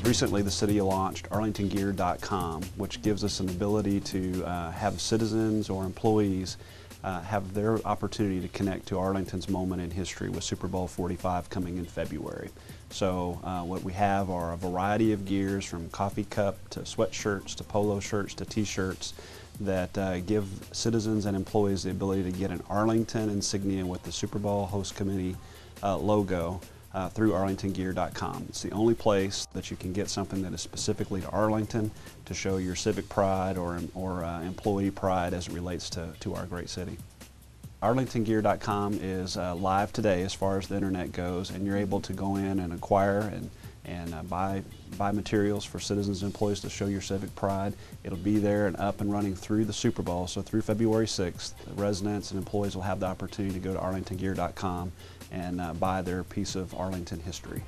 Recently, the city launched arlingtongear.com, which gives us an ability to have citizens or employees have their opportunity to connect to Arlington's moment in history with Super Bowl 45 coming in February. So what we have are a variety of gears, from coffee cup to sweatshirts to polo shirts to t-shirts, that give citizens and employees the ability to get an Arlington insignia with the Super Bowl host committee logo through arlingtongear.com. It's the only place that you can get something that is specifically to Arlington to show your civic pride or employee pride as it relates to our great city. arlingtongear.com is live today as far as the internet goes, and you're able to go in and acquire and buy materials for citizens and employees to show your civic pride. It'll be there and up and running through the Super Bowl, so through February 6th, the residents and employees will have the opportunity to go to arlingtongear.com and buy their piece of Arlington history.